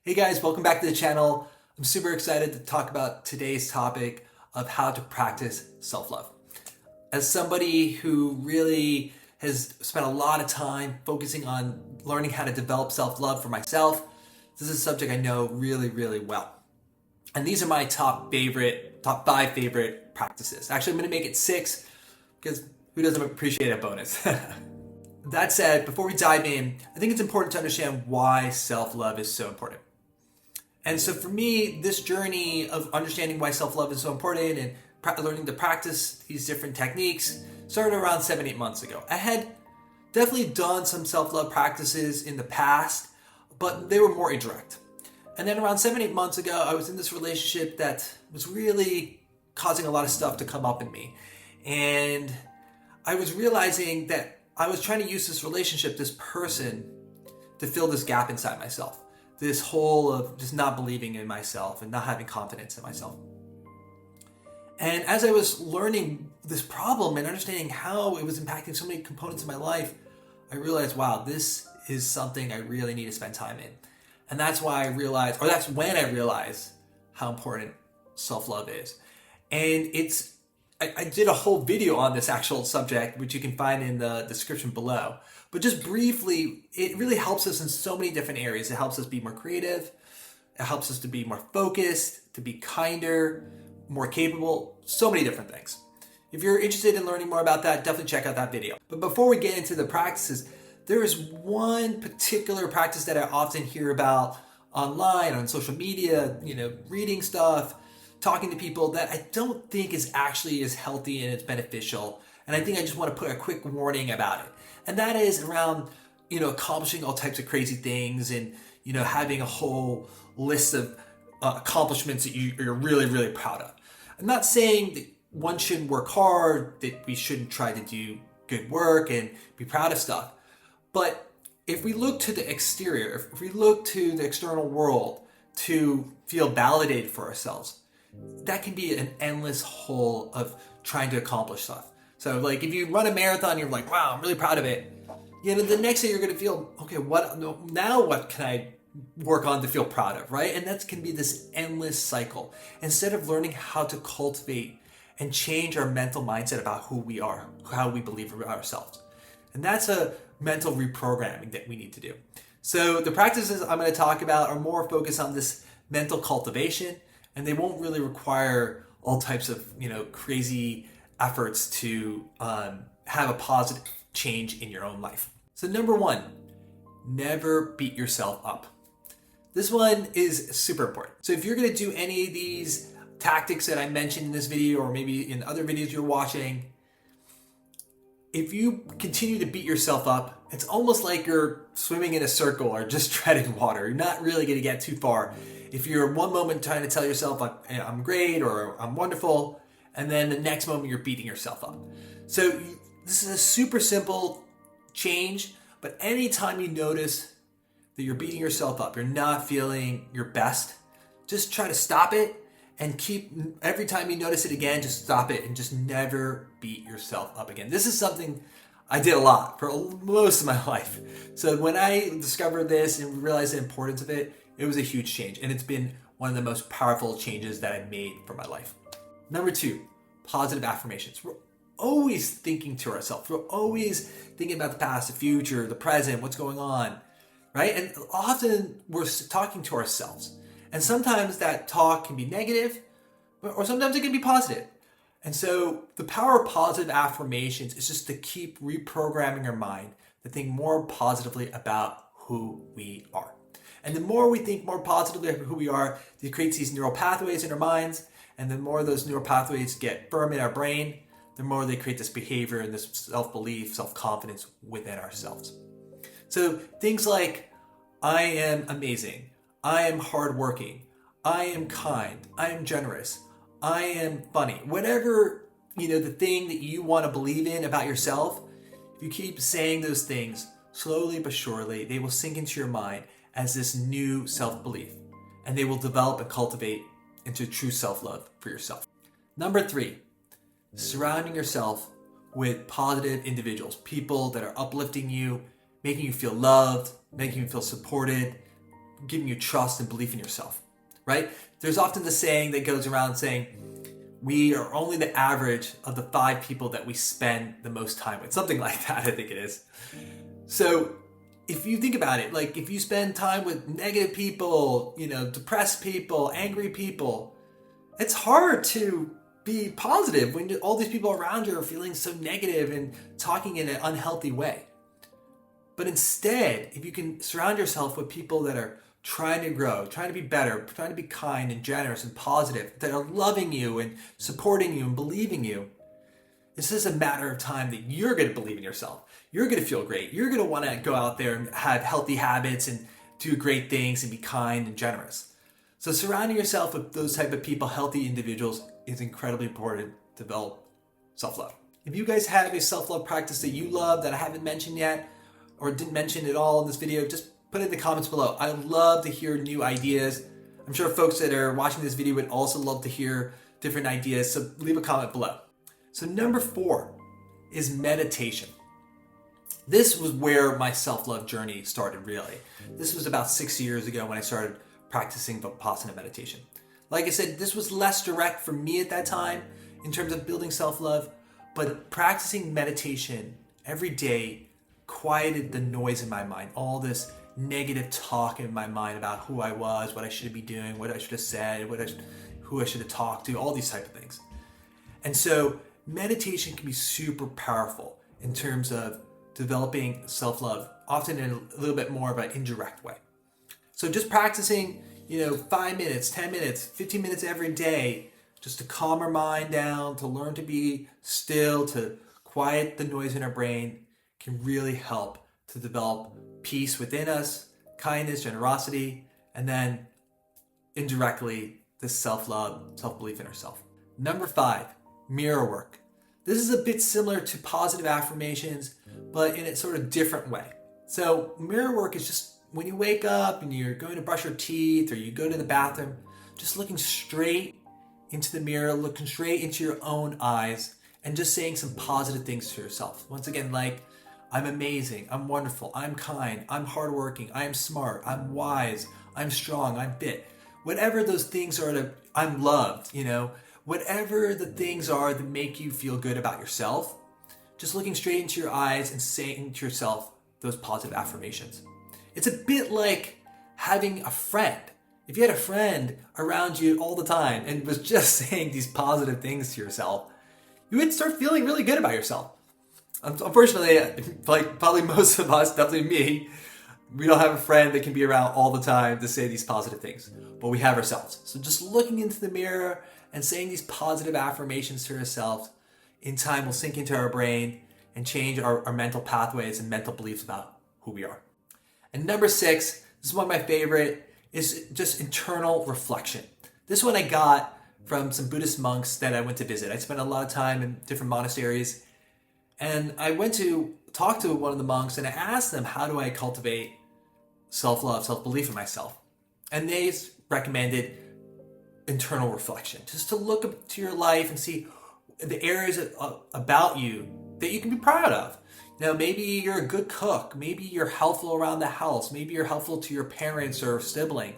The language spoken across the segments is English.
Hey guys, welcome back to the channel. I'm super excited to talk about today's topic of how to practice self-love. As somebody who really has spent a lot of time focusing on learning how to develop self-love for myself, this is a subject I know really, really well. And these are my top 5 favorite practices. Actually, I'm going to make it 6 because who doesn't appreciate a bonus? That said, before we dive in, I think it's important to understand why self-love is so important. And so for me, this journey of understanding why self-love is so important and learning to practice these different techniques started around 7-8 months ago. I had definitely done some self-love practices in the past, but they were more indirect. And then around 7-8 months ago, I was in this relationship that was really causing a lot of stuff to come up in me. And I was realizing that I was trying to use this relationship, this person, to fill this gap inside myself. This hole of just not believing in myself and not having confidence in myself. And as I was learning this problem and understanding how it was impacting so many components of my life, I realized, wow, this is something I really need to spend time in. And that's why I realized, or that's when I realized how important self-love is. And I did a whole video on this actual subject, which you can find in the description below. But just briefly, it really helps us in so many different areas. It helps us be more creative. It helps us to be more focused, to be kinder, more capable, so many different things. If you're interested in learning more about that, definitely check out that video. But before we get into the practices, there is one particular practice that I often hear about online, on social media, reading stuff, talking to people, that I don't think is actually as healthy and as beneficial. And I think I just want to put a quick warning about it. And that is around, accomplishing all types of crazy things and, having a whole list of accomplishments that you're really, really proud of. I'm not saying that one shouldn't work hard, that we shouldn't try to do good work and be proud of stuff. But if we look to the exterior, if we look to the external world to feel validated for ourselves, that can be an endless hole of trying to accomplish stuff. So like if you run a marathon, you're like, wow, I'm really proud of it. The next day you're going to feel, okay, what can I work on to feel proud of, right? And that can be this endless cycle. Instead of learning how to cultivate and change our mental mindset about who we are, how we believe about ourselves. And that's a mental reprogramming that we need to do. So the practices I'm going to talk about are more focused on this mental cultivation, and they won't really require all types of, crazy efforts to have a positive change in your own life. So number 1, never beat yourself up. This one is super important. So if you're going to do any of these tactics that I mentioned in this video, or maybe in other videos you're watching, if you continue to beat yourself up, it's almost like you're swimming in a circle or just treading water. You're not really going to get too far. If you're one moment trying to tell yourself, I'm great or I'm wonderful, and then the next moment you're beating yourself up. So this is a super simple change, but anytime you notice that you're beating yourself up, you're not feeling your best, just try to stop it and every time you notice it again, just stop it and just never beat yourself up again. This is something I did a lot for most of my life. So when I discovered this and realized the importance of it, it was a huge change. And it's been one of the most powerful changes that I've made for my life. Number 2, positive affirmations. We're always thinking to ourselves. We're always thinking about the past, the future, the present, what's going on, right? And often we're talking to ourselves. And sometimes that talk can be negative, or sometimes it can be positive. And so the power of positive affirmations is just to keep reprogramming our mind to think more positively about who we are. And the more we think more positively about who we are, it creates these neural pathways in our minds. And the more those neural pathways get firm in our brain, the more they create this behavior and this self-belief, self-confidence within ourselves. So things like, I am amazing. I am hardworking. I am kind. I am generous. I am funny. Whatever, the thing that you want to believe in about yourself, if you keep saying those things, slowly but surely, they will sink into your mind as this new self-belief, and they will develop and cultivate into true self-love for yourself. Number 3, surrounding yourself with positive individuals, people that are uplifting you, making you feel loved, making you feel supported, giving you trust and belief in yourself, right? There's often the saying that goes around saying, we are only the average of the 5 people that we spend the most time with. Something like that, I think it is. So if you think about it, like if you spend time with negative people, depressed people, angry people, it's hard to be positive when all these people around you are feeling so negative and talking in an unhealthy way. But instead, if you can surround yourself with people that are trying to grow, trying to be better, trying to be kind and generous and positive, that are loving you and supporting you and believing you, it's just a matter of time that you're going to believe in yourself. You're going to feel great. You're going to want to go out there and have healthy habits and do great things and be kind and generous. So surrounding yourself with those type of people, healthy individuals, is incredibly important to develop self-love. If you guys have a self-love practice that you love that I haven't mentioned yet or didn't mention at all in this video, just put it in the comments below. I love to hear new ideas. I'm sure folks that are watching this video would also love to hear different ideas, so leave a comment below. So number 4 is meditation. This was where my self-love journey started, really. This was about 6 years ago when I started practicing Vipassana meditation. Like I said, this was less direct for me at that time in terms of building self-love, but practicing meditation every day quieted the noise in my mind, all this negative talk in my mind about who I was, what I should be doing, what I should have said, who I should have talked to, all these type of things. And so meditation can be super powerful in terms of developing self-love, often in a little bit more of an indirect way. So just practicing, 5 minutes, 10 minutes, 15 minutes every day, just to calm our mind down, to learn to be still, to quiet the noise in our brain, can really help to develop peace within us, kindness, generosity, and then indirectly, this self-love, self-belief in ourselves. Number 5, mirror work. This is a bit similar to positive affirmations, but in a sort of different way. So mirror work is just when you wake up and you're going to brush your teeth or you go to the bathroom, just looking straight into the mirror, looking straight into your own eyes, and just saying some positive things to yourself. Once again, like, I'm amazing, I'm wonderful, I'm kind, I'm hardworking, I'm smart, I'm wise, I'm strong, I'm fit. Whatever those things are, I'm loved, whatever the things are that make you feel good about yourself, just looking straight into your eyes and saying to yourself those positive affirmations. It's a bit like having a friend. If you had a friend around you all the time and was just saying these positive things to yourself, you would start feeling really good about yourself. Unfortunately, like probably most of us, definitely me, we don't have a friend that can be around all the time to say these positive things, but we have ourselves. So just looking into the mirror and saying these positive affirmations to ourselves in time will sink into our brain and change our mental pathways and mental beliefs about who we are. And number 6, this is one of my favorite, is just internal reflection. This one I got from some Buddhist monks that I went to visit. I spent a lot of time in different monasteries, and I went to talk to one of the monks and I asked them, how do I cultivate self-love, self-belief in myself? And they recommended internal reflection, just to look up to your life and see the areas about you that you can be proud of. Maybe you're a good cook, maybe you're helpful around the house, maybe you're helpful to your parents or sibling,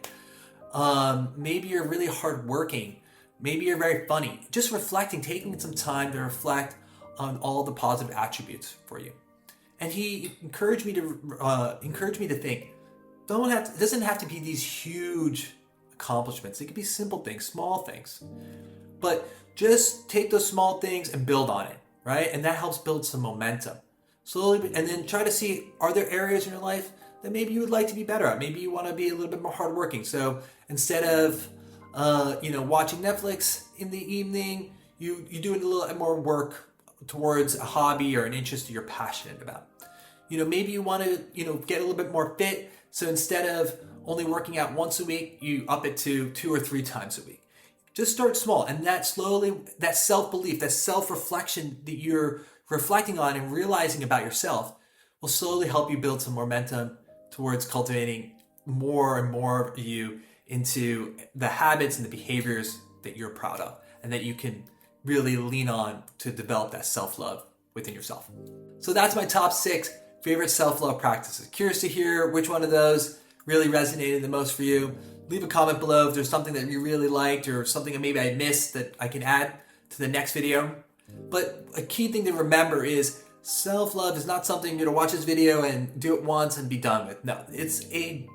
maybe you're really hardworking, maybe you're very funny. Just reflecting, taking some time to reflect on all the positive attributes for you. And he encouraged me to think, it doesn't have to be these huge accomplishments. It could be simple things, small things. But just take those small things and build on it, right? And that helps build some momentum. Slowly, and then try to see, are there areas in your life that maybe you would like to be better at? Maybe you want to be a little bit more hardworking. So instead of, watching Netflix in the evening, you do a little more work towards a hobby or an interest that you're passionate about. Maybe you want to, get a little bit more fit. So instead of only working out once a week, you up it to 2 or 3 times a week. Just start small, and that self-belief, that self-reflection that you're reflecting on and realizing about yourself will slowly help you build some momentum towards cultivating more and more of you into the habits and the behaviors that you're proud of and that you can really lean on to develop that self-love within yourself. So that's my top 6 favorite self-love practices. Curious to hear which one of those really resonated the most for you. Leave a comment below if there's something that you really liked or something that maybe I missed that I can add to the next video. But a key thing to remember is self-love is not something you're gonna watch this video and do it once and be done with. No, it's a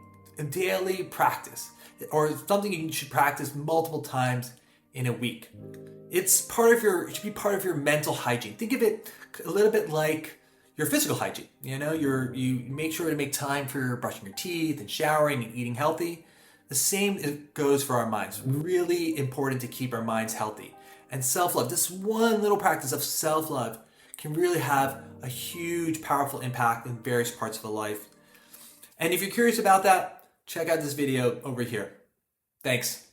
daily practice, or something you should practice multiple times in a week. It should be part of your mental hygiene. Think of it a little bit like your physical hygiene. You make sure to make time for brushing your teeth and showering and eating healthy. The same goes for our minds. Really important to keep our minds healthy. And self-love, this one little practice of self-love can really have a huge, powerful impact in various parts of the life. And if you're curious about that, check out this video over here. Thanks.